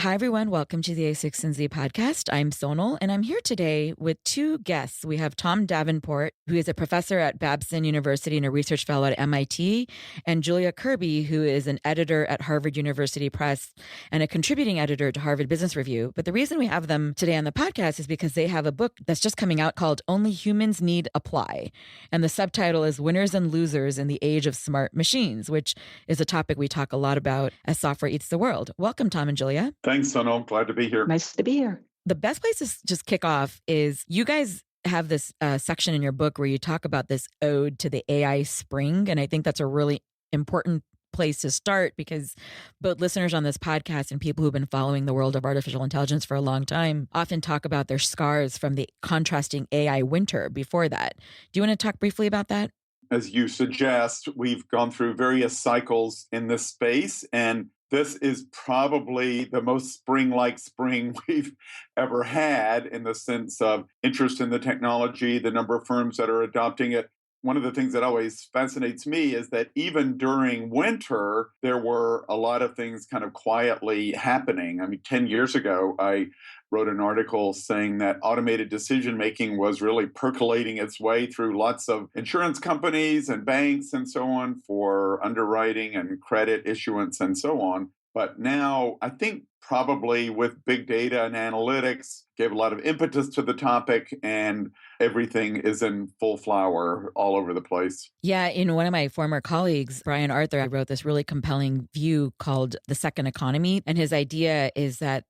Hi, everyone. Welcome to the a16z podcast. I'm Sonal, and I'm here today with two guests. We have Tom Davenport, who is a professor at Babson University and a research fellow at MIT, and Julia Kirby, who is an editor at Harvard University Press and a contributing editor to Harvard Business Review. But the reason we have them today on the podcast is because they have a book that's just coming out called Only Humans Need Apply. And the subtitle is Winners and Losers in the Age of Smart Machines, which is a topic we talk a lot about as software eats the world. Welcome, Tom and Julia. Thanks, Sonal. Glad to be here. Nice to be here. The best place to just kick off is you guys have this section in your book where you talk about this ode to the AI spring. And I think that's a really important place to start because both listeners on this podcast and people who've been following the world of artificial intelligence for a long time often talk about their scars from the contrasting AI winter before that. Do you want to talk briefly about that? As you suggest, we've gone through various cycles in this space, and this is probably the most spring-like spring we've ever had in the sense of interest in the technology, the number of firms that are adopting it. One of the things that always fascinates me is that even during winter, there were a lot of things kind of quietly happening. I mean, 10 years ago, I wrote an article saying that automated decision-making was really percolating its way through lots of insurance companies and banks and so on for underwriting and credit issuance and so on. But now, I think probably with big data and analytics, gave a lot of impetus to the topic, and everything is in full flower all over the place. Yeah, one of my former colleagues, Brian Arthur, I wrote this really compelling view called The Second Economy. And his idea is that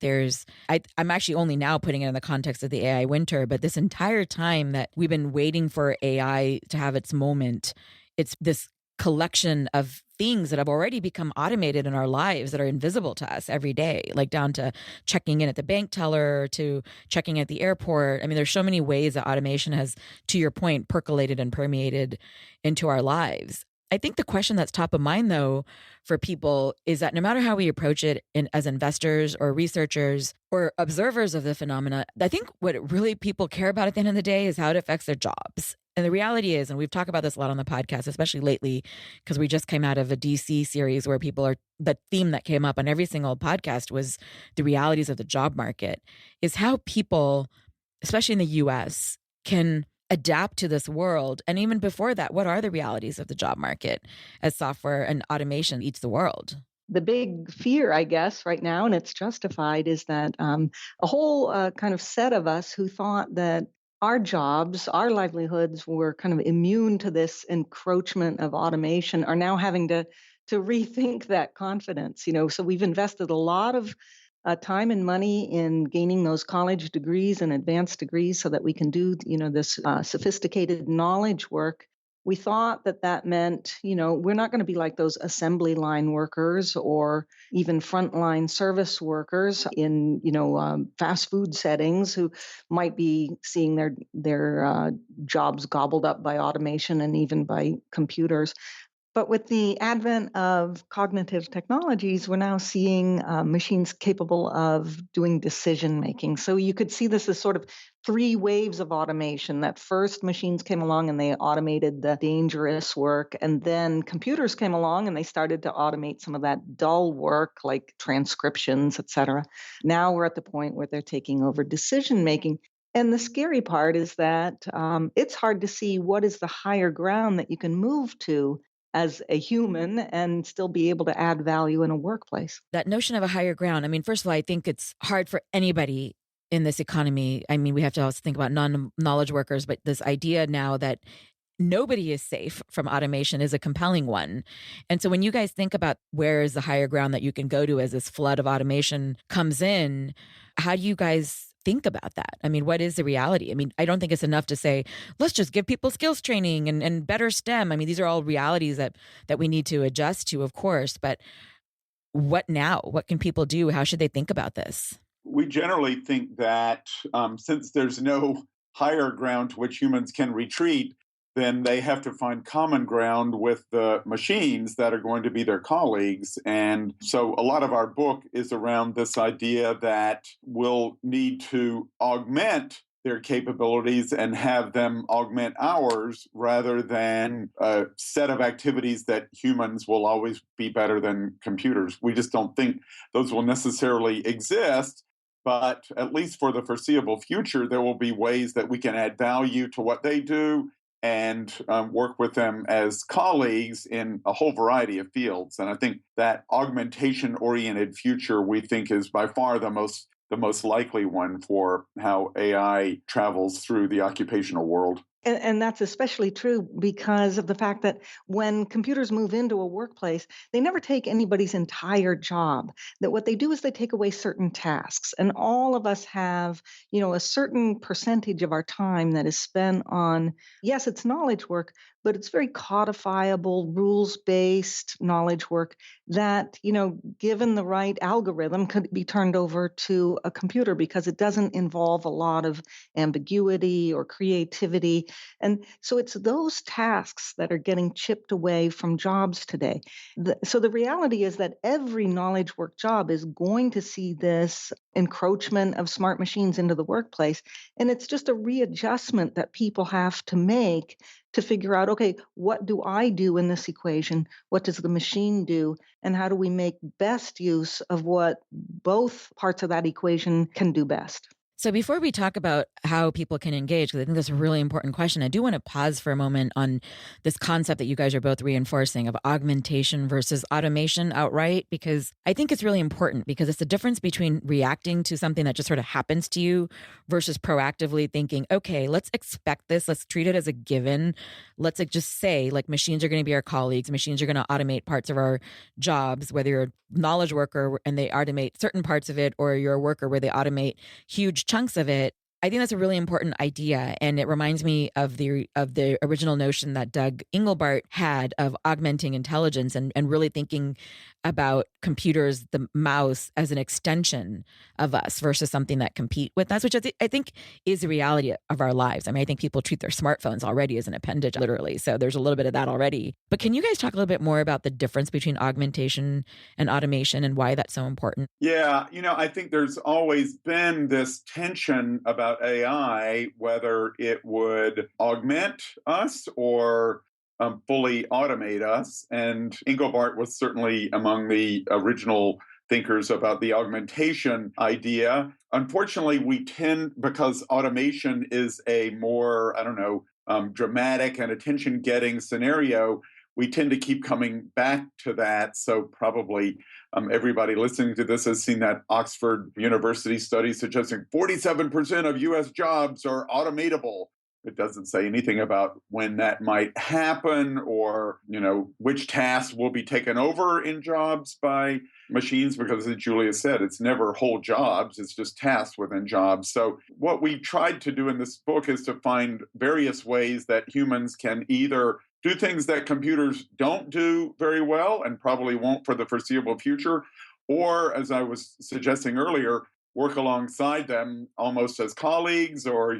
I'm actually only now putting it in the context of the AI winter, but this entire time that we've been waiting for AI to have its moment, it's this collection of things that have already become automated in our lives that are invisible to us every day, like down to checking in at the bank teller to checking at the airport. I mean, there's so many ways that automation has, to your point, percolated and permeated into our lives. I think the question that's top of mind, though, for people is that no matter how we approach it as investors or researchers or observers of the phenomena, I think what really people care about at the end of the day is how it affects their jobs. And the reality is, and we've talked about this a lot on the podcast, especially lately, because we just came out of a DC series where the theme that came up on every single podcast was the realities of the job market, is how people, especially in the US, can adapt to this world. And even before that, what are the realities of the job market as software and automation eats the world? The big fear, I guess, right now, and it's justified, is that a whole kind of set of us who thought that our jobs, our livelihoods were kind of immune to this encroachment of automation are now having to rethink that confidence. So we've invested a lot of time and money in gaining those college degrees and advanced degrees so that we can do, this sophisticated knowledge work. We thought that meant, we're not going to be like those assembly line workers or even frontline service workers in, fast food settings who might be seeing their jobs gobbled up by automation and even by computers. But with the advent of cognitive technologies, we're now seeing machines capable of doing decision making. So you could see this as sort of three waves of automation. That first, machines came along and they automated the dangerous work. And then computers came along and they started to automate some of that dull work like transcriptions, et cetera. Now we're at the point where they're taking over decision making. And the scary part is that it's hard to see what is the higher ground that you can move to as a human and still be able to add value in a workplace. That notion of a higher ground, I mean, first of all, I think it's hard for anybody in this economy. I mean, we have to also think about non-knowledge workers, but this idea now that nobody is safe from automation is a compelling one. And so when you guys think about where is the higher ground that you can go to as this flood of automation comes in, how do you guys think about that? I mean, what is the reality? I mean, I don't think it's enough to say, let's just give people skills training and better STEM. I mean, these are all realities that we need to adjust to, of course, but what now? What can people do? How should they think about this? We generally think that since there's no higher ground to which humans can retreat, then they have to find common ground with the machines that are going to be their colleagues. And so a lot of our book is around this idea that we'll need to augment their capabilities and have them augment ours rather than a set of activities that humans will always be better than computers. We just don't think those will necessarily exist. But at least for the foreseeable future, there will be ways that we can add value to what they do and work with them as colleagues in a whole variety of fields. And I think that augmentation-oriented future, we think, is by far the most likely one for how AI travels through the occupational world. And that's especially true because of the fact that when computers move into a workplace, they never take anybody's entire job. That what they do is they take away certain tasks. And all of us have, a certain percentage of our time that is spent on, yes, it's knowledge work, but it's very codifiable, rules-based knowledge work that, given the right algorithm, could be turned over to a computer because it doesn't involve a lot of ambiguity or creativity. And so it's those tasks that are getting chipped away from jobs today. So the reality is that every knowledge work job is going to see this encroachment of smart machines into the workplace. And it's just a readjustment that people have to make to figure out, okay, what do I do in this equation? What does the machine do? And how do we make best use of what both parts of that equation can do best? So before we talk about how people can engage, because I think that's a really important question, I do want to pause for a moment on this concept that you guys are both reinforcing of augmentation versus automation outright, because I think it's really important because it's the difference between reacting to something that just sort of happens to you versus proactively thinking, okay, let's expect this. Let's treat it as a given. Let's just say like machines are going to be our colleagues. Machines are going to automate parts of our jobs, whether you're a knowledge worker and they automate certain parts of it, or you're a worker where they automate huge chunks of it. I think that's a really important idea. And it reminds me of the original notion that Doug Engelbart had of augmenting intelligence and really thinking about computers, the mouse, as an extension of us versus something that compete with us, which I think is the reality of our lives. I mean, I think people treat their smartphones already as an appendage, literally. So there's a little bit of that already. But can you guys talk a little bit more about the difference between augmentation and automation and why that's so important? Yeah, I think there's always been this tension about AI, whether it would augment us or fully automate us. And Engelbart was certainly among the original thinkers about the augmentation idea. Unfortunately, because automation is a more, I don't know, dramatic and attention-getting scenario, we tend to keep coming back to that. So probably everybody listening to this has seen that Oxford University study suggesting 47% of US jobs are automatable. It doesn't say anything about when that might happen or, which tasks will be taken over in jobs by machines, because as Julia said, it's never whole jobs, it's just tasks within jobs. So what we tried to do in this book is to find various ways that humans can either do things that computers don't do very well and probably won't for the foreseeable future, or, as I was suggesting earlier, work alongside them almost as colleagues, or,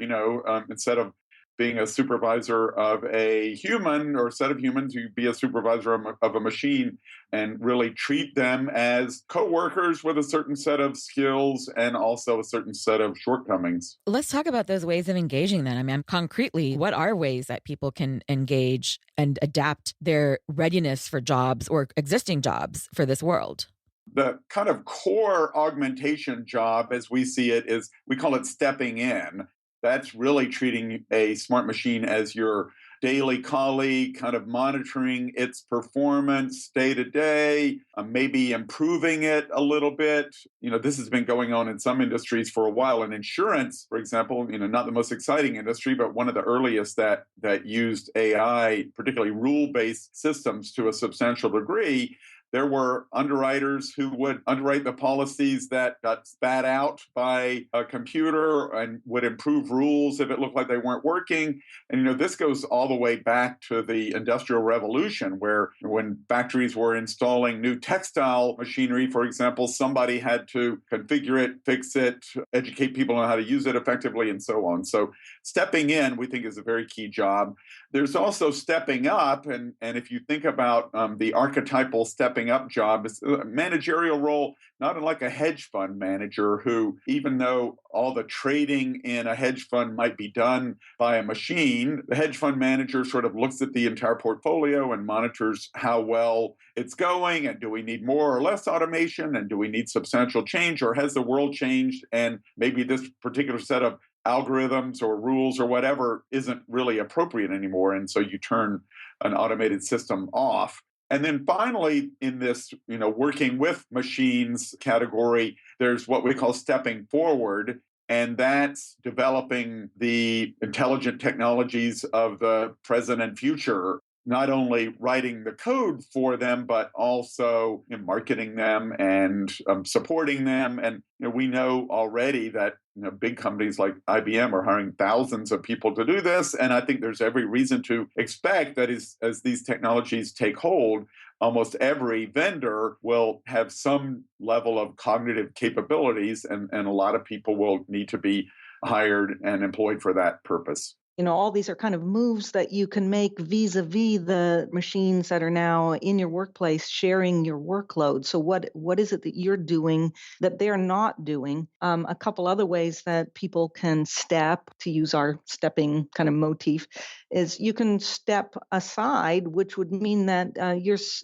instead of being a supervisor of a human or a set of humans, you be a supervisor of a machine and really treat them as coworkers with a certain set of skills and also a certain set of shortcomings. Let's talk about those ways of engaging then. I mean, concretely, what are ways that people can engage and adapt their readiness for jobs or existing jobs for this world? The kind of core augmentation job, as we see it, is we call it stepping in. That's really treating a smart machine as your daily colleague, kind of monitoring its performance day to day, maybe improving it a little bit. This has been going on in some industries for a while. In insurance, for example, not the most exciting industry, but one of the earliest that used AI, particularly rule-based systems to a substantial degree. There were underwriters who would underwrite the policies that got spat out by a computer and would improve rules if it looked like they weren't working. And, this goes all the way back to the Industrial Revolution, where when factories were installing new textile machinery, for example, somebody had to configure it, fix it, educate people on how to use it effectively, and so on. So stepping in, we think, is a very key job. There's also stepping up, and if you think about the archetypal stepping up job, it's a managerial role, not unlike a hedge fund manager who, even though all the trading in a hedge fund might be done by a machine, the hedge fund manager sort of looks at the entire portfolio and monitors how well it's going, and do we need more or less automation, and do we need substantial change, or has the world changed, and maybe this particular set of algorithms or rules or whatever isn't really appropriate anymore, and so you turn an automated system off. And then finally, in this, working with machines category, there's what we call stepping forward, and that's developing the intelligent technologies of the present and future, not only writing the code for them, but also marketing them and supporting them. And we know already that big companies like IBM are hiring thousands of people to do this. And I think there's every reason to expect that as these technologies take hold, almost every vendor will have some level of cognitive capabilities, and a lot of people will need to be hired and employed for that purpose. All these are kind of moves that you can make vis-a-vis the machines that are now in your workplace sharing your workload. So what is it that you're doing that they're not doing? A couple other ways that people can step, to use our stepping kind of motif, is you can step aside, which would mean that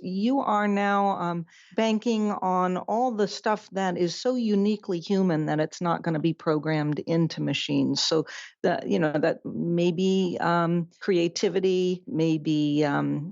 you are now banking on all the stuff that is so uniquely human that it's not going to be programmed into machines. So that maybe creativity, maybe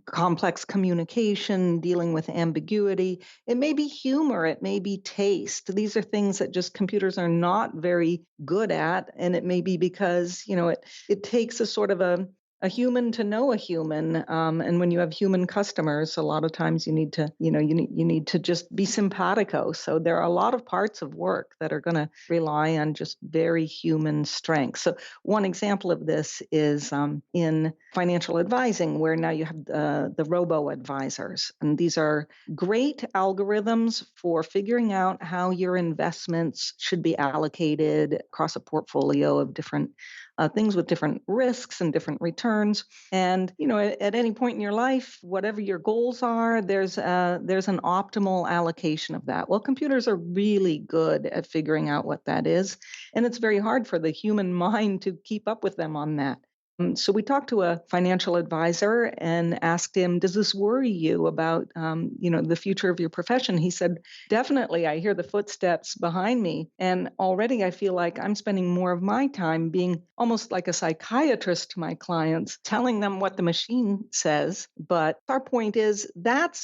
complex communication, dealing with ambiguity. It may be humor. It may be taste. These are things that just computers are not very good at. And it may be because, it takes a sort of a human to know a human, and when you have human customers, a lot of times you need to, you need to just be simpatico. So there are a lot of parts of work that are going to rely on just very human strength. So one example of this is in financial advising, where now you have the robo advisors, and these are great algorithms for figuring out how your investments should be allocated across a portfolio of different things with different risks and different returns. And, at any point in your life, whatever your goals are, there's an optimal allocation of that. Well, computers are really good at figuring out what that is. And it's very hard for the human mind to keep up with them on that. So we talked to a financial advisor and asked him, does this worry you about, the future of your profession? He said, definitely. I hear the footsteps behind me. And already I feel like I'm spending more of my time being almost like a psychiatrist to my clients, telling them what the machine says. But our point is that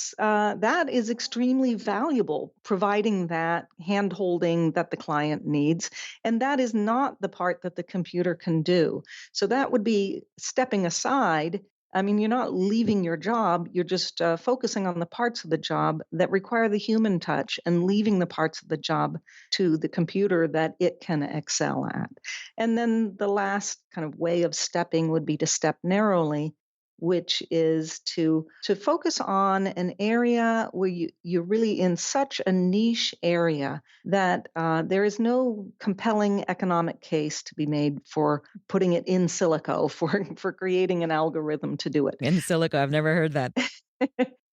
is extremely valuable, providing that hand-holding that the client needs. And that is not the part that the computer can do. So that would be stepping aside. I mean, you're not leaving your job. You're just focusing on the parts of the job that require the human touch and leaving the parts of the job to the computer that it can excel at. And then the last kind of way of stepping would be to step narrowly, which is to focus on an area where you're really in such a niche area that there is no compelling economic case to be made for putting it in silico, for creating an algorithm to do it. In silico, I've never heard that.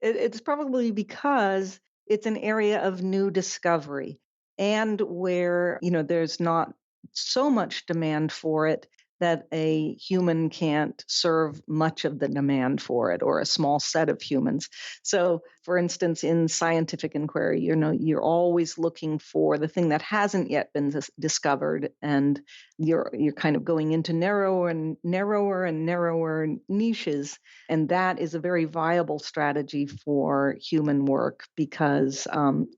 It's probably because it's an area of new discovery, and where there's not so much demand for it that a human can't serve much of the demand for it, or a small set of humans. So, for instance, in scientific inquiry, you're always looking for the thing that hasn't yet been discovered, and you're kind of going into narrower and narrower and narrower niches, and that is a very viable strategy for human work, because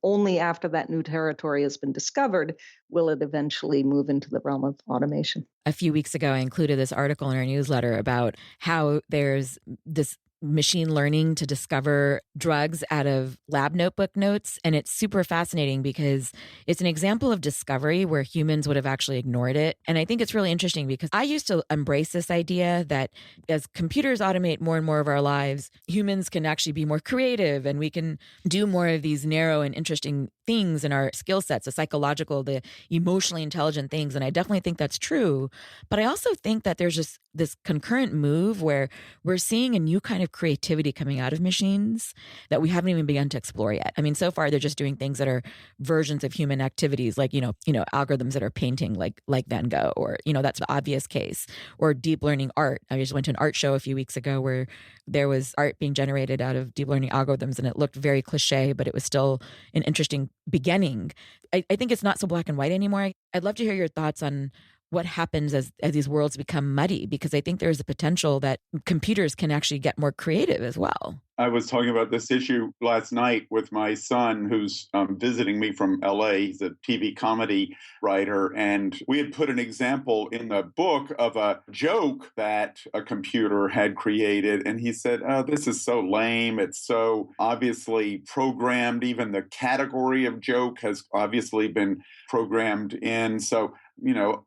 only after that new territory has been discovered will it eventually move into the realm of automation. A few weeks ago, I included this article in our newsletter about how there's this machine learning to discover drugs out of lab notebook notes. And it's super fascinating because it's an example of discovery where humans would have actually ignored it. And I think it's really interesting because I used to embrace this idea that as computers automate more and more of our lives, humans can actually be more creative and we can do more of these narrow and interesting things in our skill sets, the psychological, the emotionally intelligent things. And I definitely think that's true. But I also think that there's just this concurrent move where we're seeing a new kind of creativity coming out of machines that we haven't even begun to explore yet. I mean, so far they're just doing things that are versions of human activities, like, algorithms that are painting like Van Gogh, or, that's the obvious case, or deep learning art. I just went to an art show a few weeks ago where there was art being generated out of deep learning algorithms, and it looked very cliche, but it was still an interesting beginning. I think it's not so black and white anymore. I'd love to hear your thoughts on what happens as these worlds become muddy, because I think there's a potential that computers can actually get more creative as well. I was talking about this issue last night with my son, who's visiting me from LA. He's a TV comedy writer. And we had put an example in the book of a joke that a computer had created. And he said, "Oh, this is so lame. It's so obviously programmed. Even the category of joke has obviously been programmed in." So,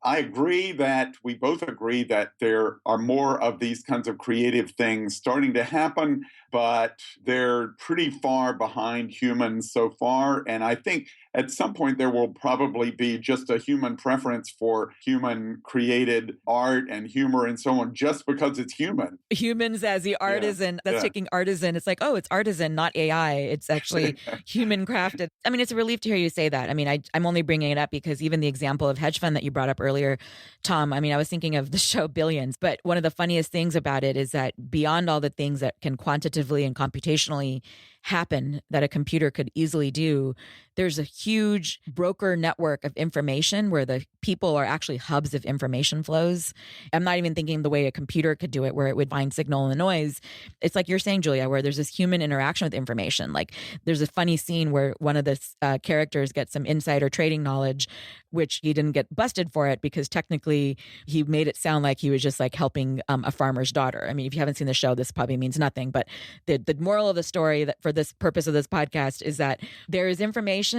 I agree that we both agree that there are more of these kinds of creative things starting to happen, but they're pretty far behind humans so far. And I think at some point there will probably be just a human preference for human created art and humor and so on, just because it's human. Humans as the artisan, that's taking artisan. It's like, oh, it's artisan, not AI. It's actually human crafted. I mean, it's a relief to hear you say that. I mean, I'm only bringing it up because even the example of hedge fund that you brought up earlier, Tom, I mean, I was thinking of the show Billions, but one of the funniest things about it is that beyond all the things that can quantitatively and computationally happen that a computer could easily do, there's a huge broker network of information where the people are actually hubs of information flows. I'm not even thinking the way a computer could do it, where it would find signal in the noise. It's like you're saying, Julia, where there's this human interaction with information. Like there's a funny scene where one of the characters gets some insider trading knowledge, which he didn't get busted for it because technically he made it sound like he was just like helping a farmer's daughter. I mean, if you haven't seen the show, this probably means nothing. But the moral of the story, that for this purpose of this podcast, is that there is information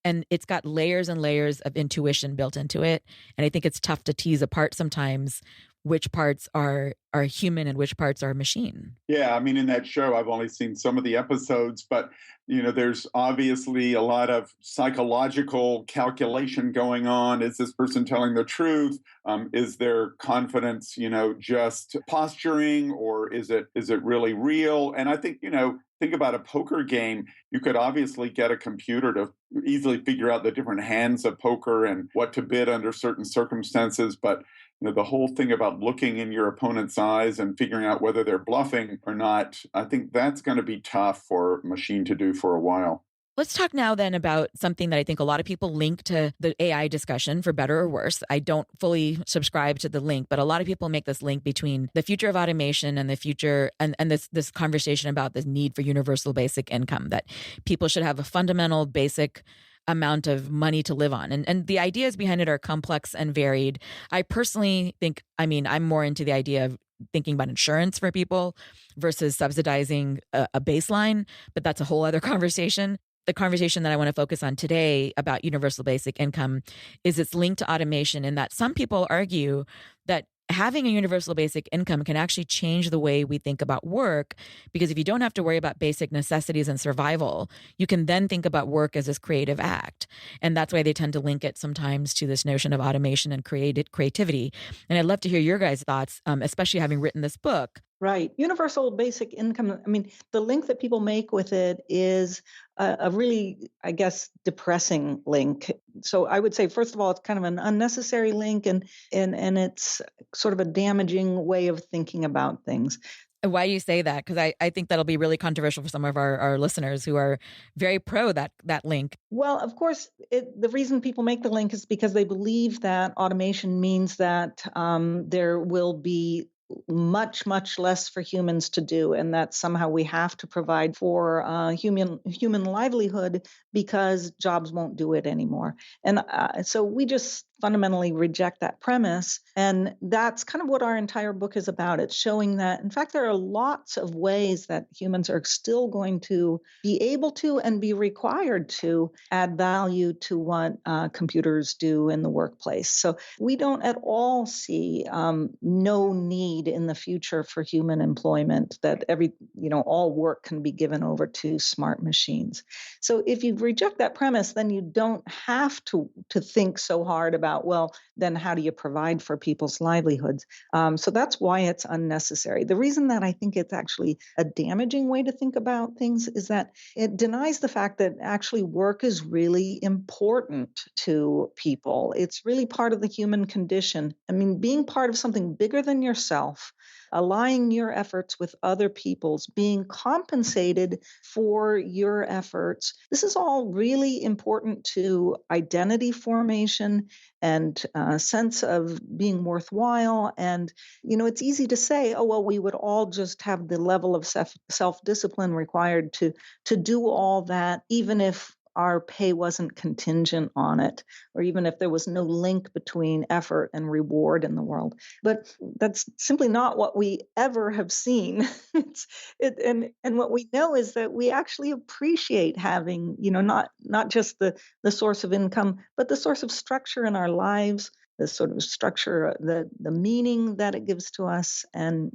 and it's got layers and layers of intuition built into it. And I think it's tough to tease apart sometimes which parts are human and which parts are machine. Yeah, I mean, in that show, I've only seen some of the episodes, but there's obviously a lot of psychological calculation going on. Is this person telling the truth? Is their confidence, just posturing, or is it really real? And I think, think about a poker game. You could obviously get a computer to easily figure out the different hands of poker and what to bid under certain circumstances, but the whole thing about looking in your opponent's eyes and figuring out whether they're bluffing or not, I think that's going to be tough for a machine to do for a while. Let's talk now then about something that I think a lot of people link to the AI discussion, for better or worse. I don't fully subscribe to the link, but a lot of people make this link between the future of automation and the future and this conversation about the need for universal basic income, that people should have a fundamental basic amount of money to live on. And the ideas behind it are complex and varied. I personally think, I'm more into the idea of thinking about insurance for people versus subsidizing a baseline, but that's a whole other conversation. The conversation that I want to focus on today about universal basic income is its link to automation, in that some people argue that having a universal basic income can actually change the way we think about work, because if you don't have to worry about basic necessities and survival, you can then think about work as this creative act. And that's why they tend to link it sometimes to this notion of automation and creativity. And I'd love to hear your guys' thoughts, especially having written this book. Right. Universal basic income. I mean, the link that people make with it is a really, I guess, depressing link. So I would say, first of all, it's kind of an unnecessary link, and it's sort of a damaging way of thinking about things. Why do you say that? Because I think that'll be really controversial for some of our listeners who are very pro that link. Well, of course, the reason people make the link is because they believe that automation means that there will be much, much less for humans to do, and that somehow we have to provide for human livelihood because jobs won't do it anymore. And so we just fundamentally reject that premise. And that's kind of what our entire book is about. It's showing that, in fact, there are lots of ways that humans are still going to be able to and be required to add value to what computers do in the workplace. So we don't at all see no need in the future for human employment, that all work can be given over to smart machines. So if you reject that premise, then you don't have to think so hard about, well, then how do you provide for people's livelihoods? So that's why it's unnecessary. The reason that I think it's actually a damaging way to think about things is that it denies the fact that actually work is really important to people. It's really part of the human condition. I mean, being part of something bigger than yourself, aligning your efforts with other people's, being compensated for your efforts. This is all really important to identity formation and sense of being worthwhile. And, it's easy to say, oh, well, we would all just have the level of self-discipline required to do all that, even if our pay wasn't contingent on it, or even if there was no link between effort and reward in the world. But that's simply not what we ever have seen. And what we know is that we actually appreciate having, not just the source of income, but the source of structure in our lives, the sort of structure, the meaning that it gives to us. And,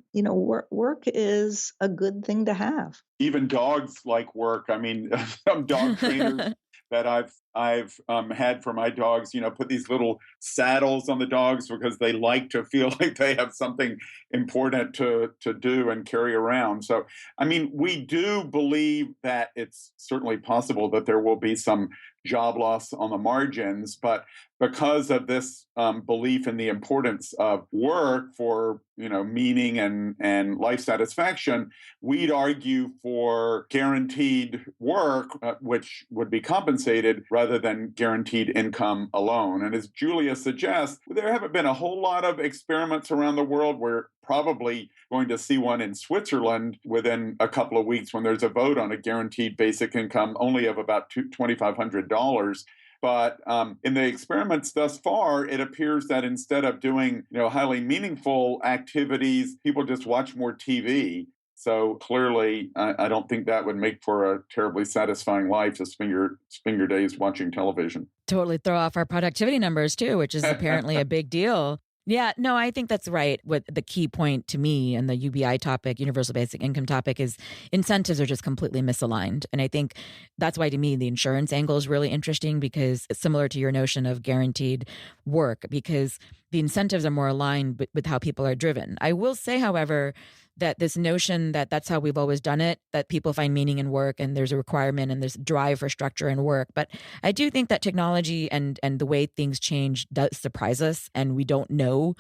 work is a good thing to have. Even dogs like work. I mean, some dog trainers that I've had for my dogs, put these little saddles on the dogs because they like to feel like they have something important to do and carry around. So, I mean, we do believe that it's certainly possible that there will be some job loss on the margins, but because of this belief in the importance of work for meaning and life satisfaction, we'd argue for guaranteed work, which would be compensated rather than guaranteed income alone. And as Julia suggests, there haven't been a whole lot of experiments around the world. We're probably going to see one in Switzerland within a couple of weeks when there's a vote on a guaranteed basic income only of about $2,500. But in the experiments thus far, it appears that instead of doing highly meaningful activities, people just watch more TV. So clearly, I don't think that would make for a terribly satisfying life to spend your days watching television. Totally throw off our productivity numbers too, which is apparently a big deal. Yeah, no, I think that's right. What the key point to me and the UBI topic, universal basic income topic, is incentives are just completely misaligned. And I think that's why to me the insurance angle is really interesting, because it's similar to your notion of guaranteed work, because the incentives are more aligned with how people are driven. I will say, however, that this notion that that's how we've always done it, that people find meaning in work and there's a requirement and there's drive for structure in work. But I do think that technology and the way things change does surprise us, and we don't know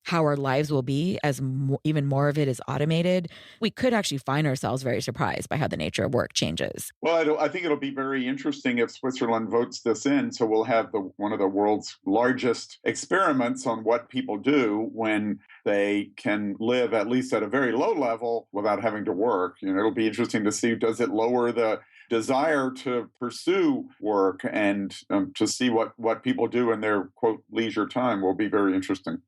how our lives will be as even more of it is automated. We could actually find ourselves very surprised by how the nature of work changes. Well, I think it'll be very interesting if Switzerland votes this in. So we'll have one of the world's largest experiments on what people do when they can live at least at a very low level without having to work. It'll be interesting to see, does it lower the desire to pursue work, and to see what people do in their, quote, leisure time will be very interesting.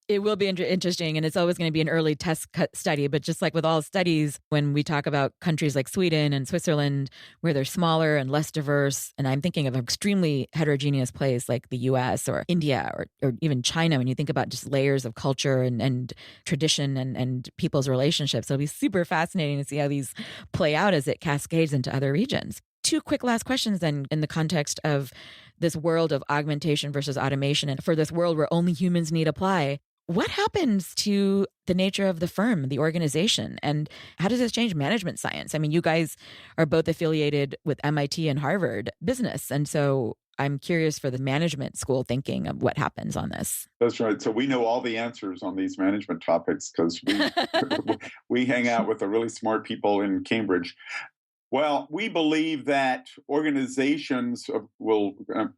It will be interesting, and it's always going to be an early test study. But just like with all studies, when we talk about countries like Sweden and Switzerland, where they're smaller and less diverse, and I'm thinking of an extremely heterogeneous place like the US or India or even China, when you think about just layers of culture and tradition and people's relationships, it'll be super fascinating to see how these play out as it cascades into other regions. Two quick last questions then, in the context of this world of augmentation versus automation, and for this world where only humans need apply. What happens to the nature of the firm, the organization, and how does this change management science? I mean, you guys are both affiliated with MIT and Harvard Business, and so I'm curious for the management school thinking of what happens on this. That's right. So we know all the answers on these management topics because we hang out with the really smart people in Cambridge. Well, we believe that organizations will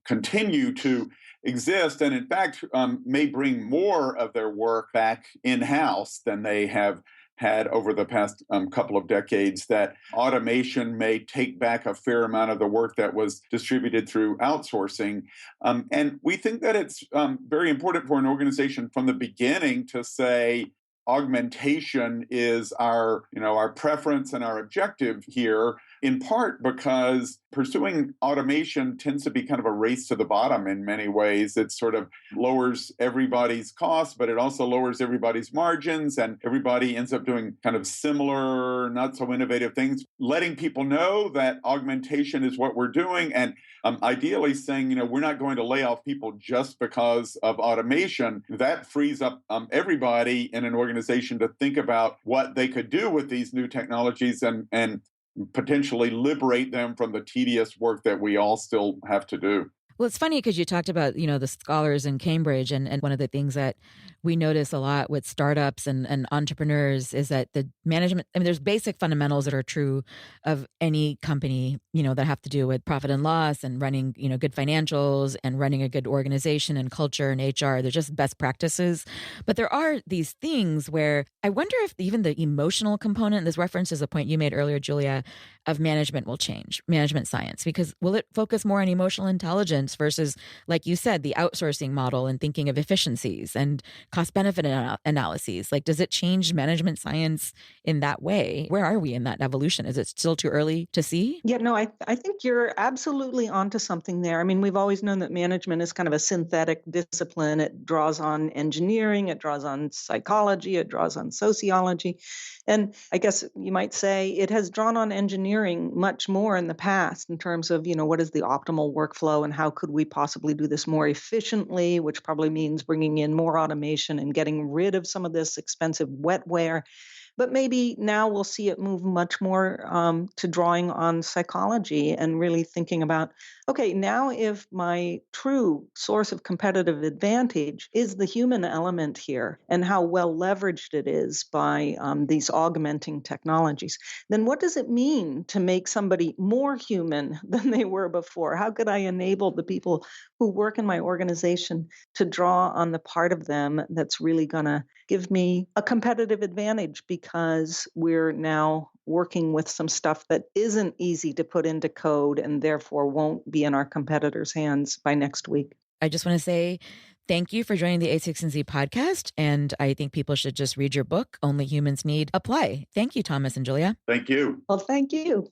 continue to exist, and in fact may bring more of their work back in-house than they have had over the past couple of decades, that automation may take back a fair amount of the work that was distributed through outsourcing. And we think that it's very important for an organization from the beginning to say, augmentation is our preference and our objective here, in part because pursuing automation tends to be kind of a race to the bottom in many ways. It sort of lowers everybody's costs, but it also lowers everybody's margins, and everybody ends up doing kind of similar, not so innovative things. Letting people know that augmentation is what we're doing, and ideally saying, we're not going to lay off people just because of automation. That frees up everybody in an organization to think about what they could do with these new technologies and potentially liberate them from the tedious work that we all still have to do. Well, it's funny because you talked about, the scholars in Cambridge, and one of the things that we notice a lot with startups and entrepreneurs is that the management, there's basic fundamentals that are true of any company, that have to do with profit and loss and running, good financials and running a good organization and culture and HR. They're just best practices. But there are these things where I wonder if even the emotional component, this references a point you made earlier, Julia, of management will change, management science, because will it focus more on emotional intelligence versus, like you said, the outsourcing model and thinking of efficiencies and cost benefit analyses? Like, does it change management science in that way? Where are we in that evolution? Is it still too early to see? Yeah, no, I think you're absolutely onto something there. I mean, we've always known that management is kind of a synthetic discipline. It draws on engineering, it draws on psychology, it draws on sociology. And I guess you might say it has drawn on engineering much more in the past in terms of, what is the optimal workflow and how could we possibly do this more efficiently, which probably means bringing in more automation and getting rid of some of this expensive wetware. But maybe now we'll see it move much more to drawing on psychology and really thinking about, okay, now if my true source of competitive advantage is the human element here and how well leveraged it is by these augmenting technologies, then what does it mean to make somebody more human than they were before? How could I enable the people who work in my organization to draw on the part of them that's really going to give me a competitive advantage, because we're now working with some stuff that isn't easy to put into code and therefore won't be in our competitors' hands by next week. I just want to say thank you for joining the A16Z podcast. And I think people should just read your book, Only Humans Need Apply. Thank you, Thomas and Julia. Thank you. Well, thank you.